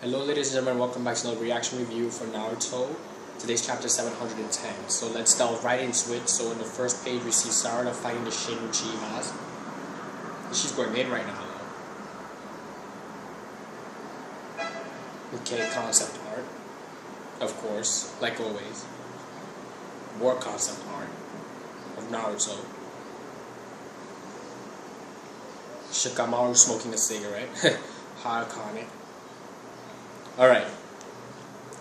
Hello ladies and gentlemen, welcome back to another reaction review for Naruto. Today's chapter 710. So let's delve right into it. So in the first page we see Sarada fighting the Shin Uchihas. She's going in right now though. Okay, concept art. Of course, like always. More concept art of Naruto. Shikamaru smoking a cigarette. How iconic. Alright,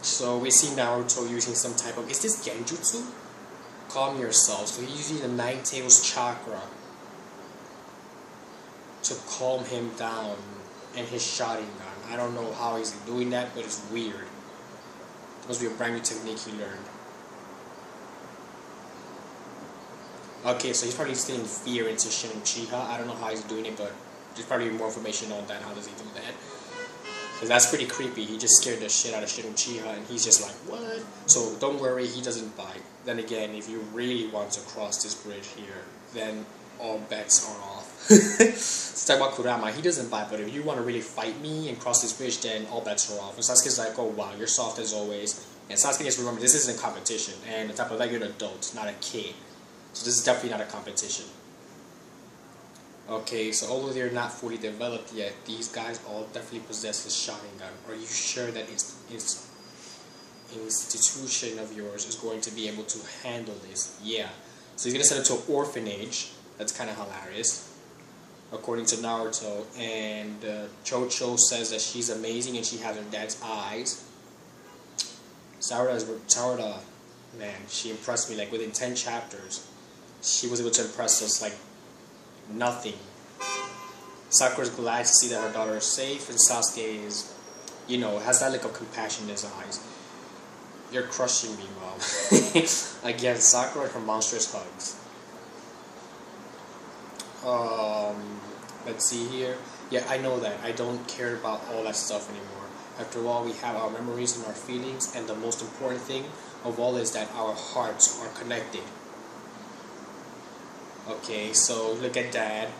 so we see Naruto using some type of, is this Genjutsu? Calm yourself. So he's using the Nine Tails chakra to calm him down and his Sharingan. I don't know how he's doing that, but it's weird. It must be a brand new technique he learned. Okay, so he's probably instilling fear into Shin Uchiha. I don't know how he's doing it, but there's probably more information on that. How does he do that? Because that's pretty creepy. He just scared the shit out of Shin Uchiha, and he's just like, what? So don't worry, he doesn't bite. Then again, if you really want to cross this bridge here, then all bets are off. Let's talk about Kurama. He doesn't bite, but if you want to really fight me and cross this bridge, then all bets are off. And Sasuke's like, oh wow, you're soft as always. And Sasuke just remember, this isn't a competition. And on top of that, you're an adult, not a kid. So this is definitely not a competition. Okay, so although they're not fully developed yet, these guys all definitely possess this Sharingan. Are you sure that its institution of yours is going to be able to handle this? Yeah. So he's going to send it to an orphanage. That's kind of hilarious, according to Naruto. And Chocho says that she's amazing and she has her dad's eyes. Sarada, man, she impressed me. Like within 10 chapters, she was able to impress us like nothing. Sakura's glad to see that her daughter is safe, and Sasuke is, you know, has that look of compassion in his eyes. You're crushing me, Mom. Again, Sakura and her monstrous hugs. Let's see here. Yeah, I know that. I don't care about all that stuff anymore. After all, we have our memories and our feelings, and the most important thing of all is that our hearts are connected. Okay, so look at Dad.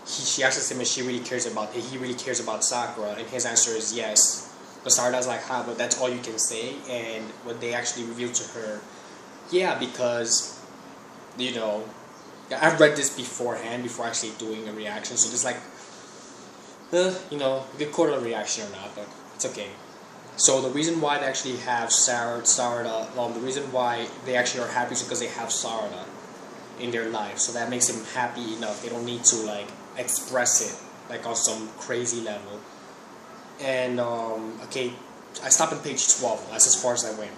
She asks him if he really cares about Sakura, and his answer is yes. But Sarada's like, huh, but that's all you can say. And what they actually revealed to her, yeah, because, you know, I've read this beforehand, before actually doing a reaction, so just like, you know, you could call it a reaction or not, but it's okay. So the reason why they actually have Sarada, the reason why they actually are happy is because they have Sarada in their life, so that makes them happy enough. They don't need to like express it like on some crazy level. And okay, I stopped on page 12. That's as far as I went.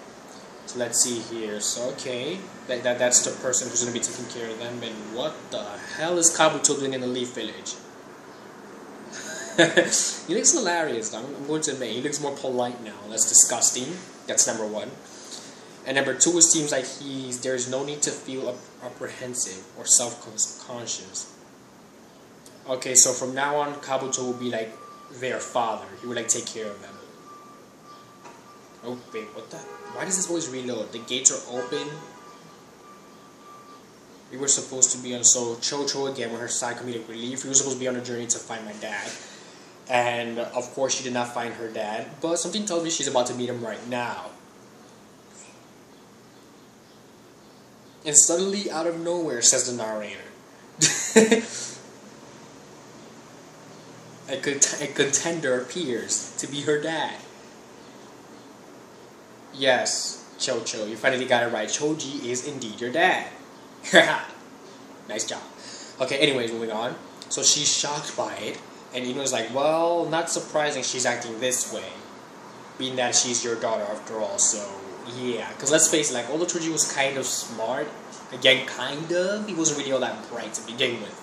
So let's see here. So okay, that's the person who's gonna be taking care of them. And what the hell is Kabuto doing in the Leaf Village? He looks hilarious. I'm going to admit, he looks more polite now. That's disgusting. That's number one. And number two, it seems like there's no need to feel apprehensive or self-conscious. Okay, so from now on, Kabuto will be like their father. He would like take care of them. Oh, wait, what the? Why does this always reload? The gates are open. We were supposed to be on, so Chocho again with her side comedic relief. We were supposed to be on a journey to find my dad. And of course, she did not find her dad. But something tells me she's about to meet him right now. And suddenly, out of nowhere, says the narrator, a contender appears to be her dad. Yes, Chocho, you finally got it right. Choji is indeed your dad. Nice job. Okay, anyways, moving on. So she's shocked by it, and Ino's like, well, not surprising she's acting this way, being that she's your daughter after all, so... yeah, because let's face it, like, although Choji was kind of smart, again, kind of, he wasn't really all that bright to begin with.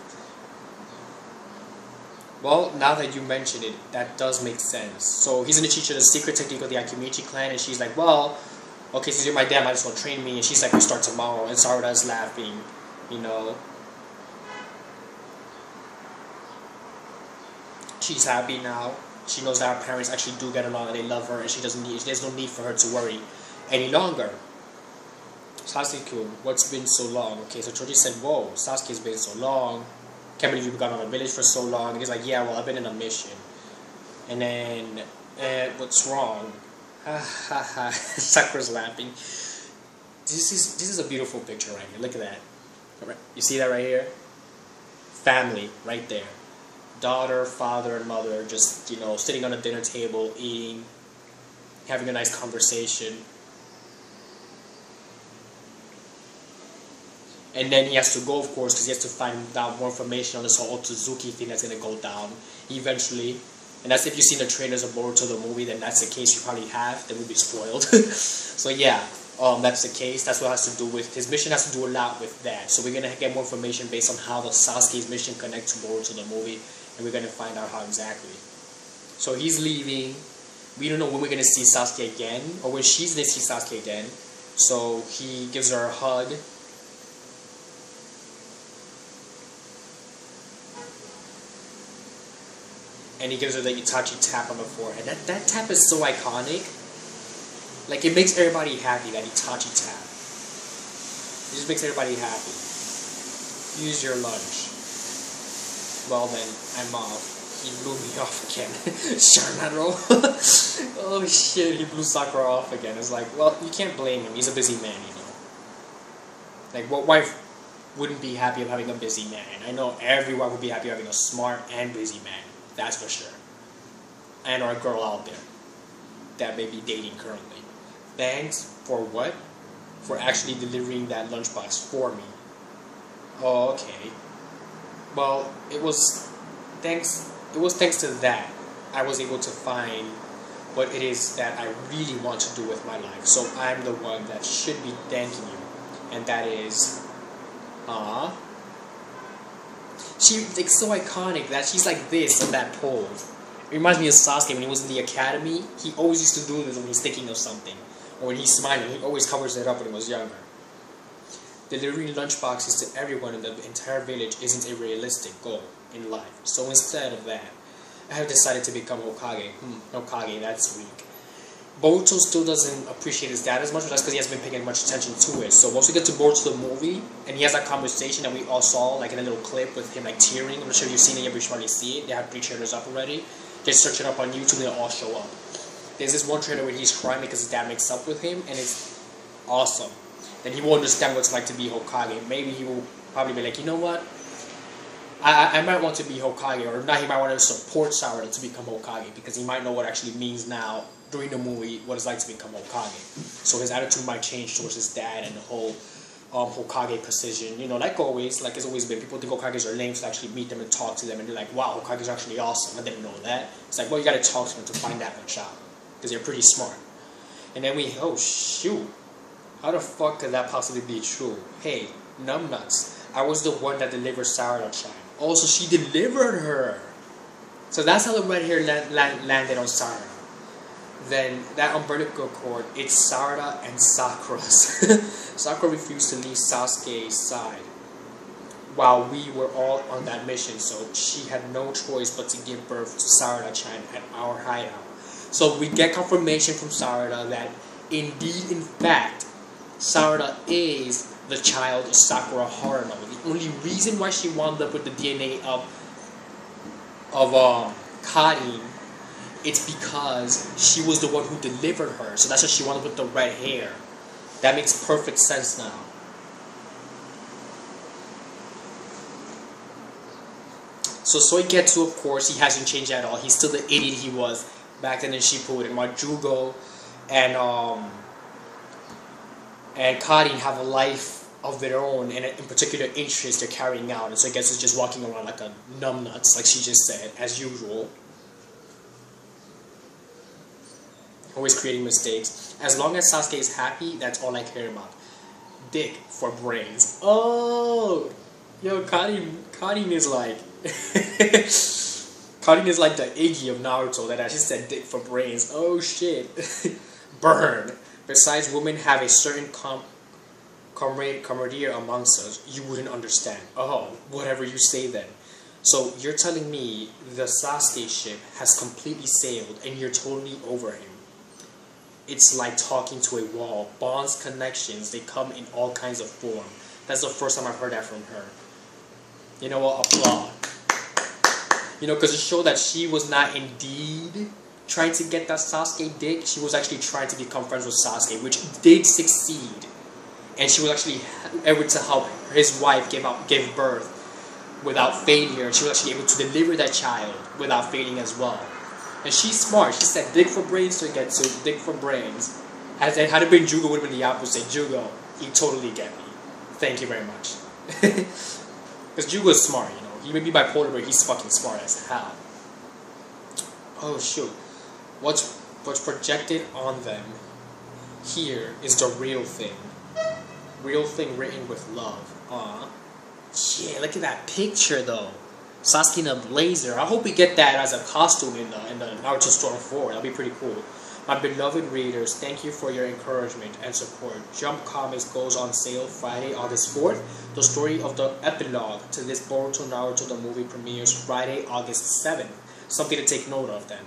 Well, now that you mention it, that does make sense. So he's going to teach her the secret technique of the Akimichi clan, and she's like, well, okay, since you're my dad, might as well train me, and she's like, we'll start tomorrow, and Sarada's laughing, you know. She's happy now. She knows that her parents actually do get along, and they love her, and there's no need for her to worry any longer. Sasuke-kun, what's been so long? Okay, so Choji said, whoa, Sasuke's been so long. Can't believe you've been gone on a village for so long. And he's like, yeah, well, I've been in a mission. And then And what's wrong? Ha ha ha. Sakura's laughing. This is a beautiful picture right here. Look at that. You see that right here? Family right there. Daughter, father, and mother just, you know, sitting on a dinner table, eating, having a nice conversation. And then he has to go, of course, because he has to find out more information on this whole Otozuki thing that's going to go down eventually. And that's if you've seen the trailers of Boruto the movie, then that's the case you probably have. Then we'll be spoiled. So yeah, that's the case. That's what it has to do with, his mission has to do a lot with that. So we're going to get more information based on how the Sasuke's mission connects to Boruto the movie. And we're going to find out how exactly. So he's leaving. We don't know when we're going to see Sasuke again, or when she's going to see Sasuke again. So he gives her a hug. And he gives her the Itachi tap on the forehead. That tap is so iconic. Like, it makes everybody happy, that Itachi tap. It just makes everybody happy. Use your lunch. Well then, I'm off. He blew me off again. Sharnaro. Oh shit, he blew Sakura off again. It's like, well, you can't blame him. He's a busy man, you know. Like, what wife wouldn't be happy of having a busy man? I know every wife would be happy having a smart and busy man. That's for sure. And or a girl out there that may be dating currently. Thanks for what? For actually delivering that lunchbox for me. Oh, okay. Well, it was thanks to that I was able to find what it is that I really want to do with my life. So I'm the one that should be thanking you. And that is She's like so iconic that she's like this in that pose. It reminds me of Sasuke when he was in the academy. He always used to do this when he's thinking of something. Or when he's smiling, he always covers it up when he was younger. Delivering lunchboxes to everyone in the entire village isn't a realistic goal in life. So instead of that, I have decided to become Hokage. Hokage, that's weak. Boruto still doesn't appreciate his dad as much, but that's because he hasn't been paying much attention to it. So once we get to Boruto the movie, and he has that conversation that we all saw, like in a little clip with him like tearing. I'm not sure if you've seen it yet, but you should probably see it. They have 3 trailers up already. Just search it up on YouTube, they'll all show up. There's this one trailer where he's crying because his dad makes up with him, and it's awesome. Then he will understand what it's like to be Hokage. Maybe he will probably be like, you know what? I might want to be Hokage, or not, he might want to support Sarada to become Hokage, because he might know what it actually means now, during the movie, what it's like to become Hokage. So his attitude might change towards his dad and the whole Hokage position. You know, like always, like it's always been, people think Hokages are lame, so actually meet them and talk to them, and they're like, wow, Hokage's actually awesome. I didn't know that. It's like, well, you gotta talk to them to find that much out, because they're pretty smart. And then oh shoot, how the fuck could that possibly be true? Hey, numbnuts, I was the one that delivered Sarada-chan. Also, she delivered her. So that's how the red hair landed on Sarada. Then that umbilical cord, it's Sarada and Sakura's. Sakura refused to leave Sasuke's side while we were all on that mission, so she had no choice but to give birth to Sarada-chan at our hideout. So we get confirmation from Sarada that indeed, in fact, Sarada is the child of Sakura Haruno. The only reason why she wound up with the DNA of Karin, it's because she was the one who delivered her. So that's why she wound up with the red hair. That makes perfect sense now. So Soiketsu, of course, he hasn't changed at all. He's still the idiot he was back then in Shippuden. While Jugo and Karin have a life of their own and in particular interests they're carrying out. And so I guess it's just walking around like a numbnuts, like she just said, as usual. Always creating mistakes. As long as Sasuke is happy, that's all I care about. Dick for brains. Oh! Yo, Karin is like... Karin is like the Iggy of Naruto that actually said dick for brains. Oh shit. Burn. Besides, women have a certain camaraderie amongst us you wouldn't understand. Oh, whatever you say then. So you're telling me the Sasuke ship has completely sailed and you're totally over him. It's like talking to a wall. Bonds, connections, they come in all kinds of form. That's the first time I've heard that from her. You know what? Applaud. You know, because it showed that she was not indeed trying to get that Sasuke dick, she was actually trying to become friends with Sasuke, which did succeed. And she was actually able to help his wife give birth without failure. She was actually able to deliver that child without failing as well. And she's smart. She said, dig for brains to get to, dig for brains. Had it been Jugo, would have been the opposite. Jugo, you totally get me. Thank you very much. Because Jugo is smart, you know. He may be bipolar, but he's fucking smart as hell. Oh shoot. What's projected on them here is the real thing. Real thing written with love. Yeah, look at that picture though. Sasuke in a blazer. I hope we get that as a costume in the Naruto Storm 4. That'll be pretty cool. My beloved readers, thank you for your encouragement and support. Jump Comics goes on sale Friday, August 4th. The story of the epilogue to this Boruto Naruto the movie premieres Friday, August 7th. Something to take note of then.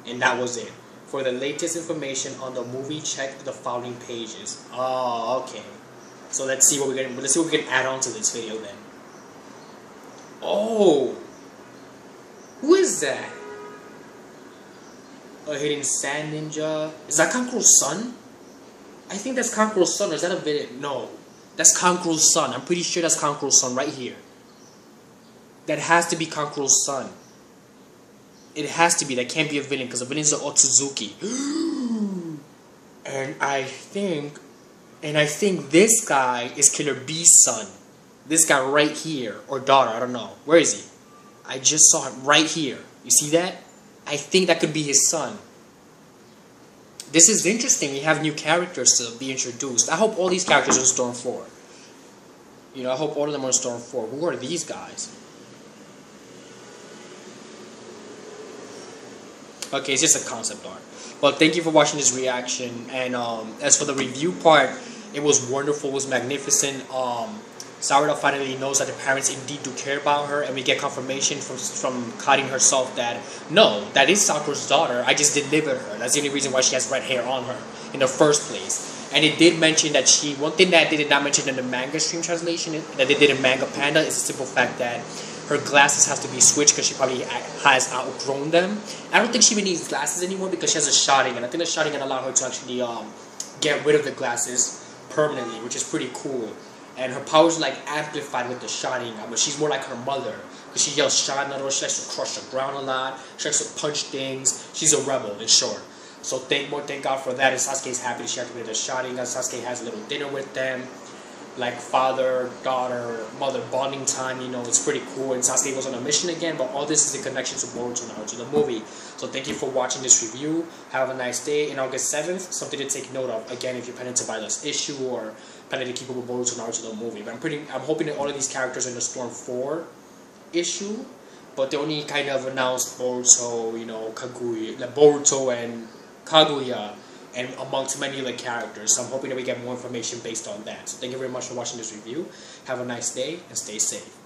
And that was it. For the latest information on the movie, check the following pages. Oh, okay. So let's see what we can add on to this video then. Oh, who is that? A hidden sand ninja. Is that Kankuro's son? I think that's Kankuro's son. Or is that a villain? No, that's Kankuro's son. I'm pretty sure that's Kankuro's son right here. That has to be Kankuro's son. It has to be. That can't be a villain because the villain's the Otsutsuki. And I think this guy is Killer Bee's son. This guy right here, or daughter, I don't know. Where is he? I just saw him right here. You see that? I think that could be his son. This is interesting. We have new characters to be introduced. I hope all these characters are in Storm 4. You know, I hope all of them are in Storm 4. Who are these guys? Okay, it's just a concept art. Well, thank you for watching this reaction. And as for the review part, it was wonderful. It was magnificent. Sarada finally knows that the parents indeed do care about her, and we get confirmation from Karin herself that no, that is Sakura's daughter. I just delivered her. That's the only reason why she has red hair on her in the first place. And it did mention that one thing that they did not mention in the manga stream translation that they did in Manga Panda is the simple fact that her glasses have to be switched because she probably has outgrown them. I don't think she even needs glasses anymore because she has a Sharingan. I think the Sharingan allowed her to actually get rid of the glasses permanently, which is pretty cool. And her powers are like amplified with the Sharingan, but she's more like her mother. Because she yells Sharingan, she likes to crush the ground a lot, she likes to punch things. She's a rebel, in short. So thank God for that. And Sasuke's happy that she activated the Sharingan. Sasuke has a little dinner with them. Like father, daughter, mother bonding time, you know, it's pretty cool. And Sasuke goes on a mission again, but all this is in connection to Boruto Naruto, the movie. So thank you for watching this review. Have a nice day. In August 7th, something to take note of. Again, if you're planning to buy this issue or planning to keep up with Boruto Naruto, the movie. But I'm hoping that all of these characters are in the Storm 4 issue. But they only kind of announced Boruto, you know, Kaguya, like Boruto and Kaguya, and amongst many other characters. So I'm hoping that we get more information based on that. So thank you very much for watching this review. Have a nice day and stay safe.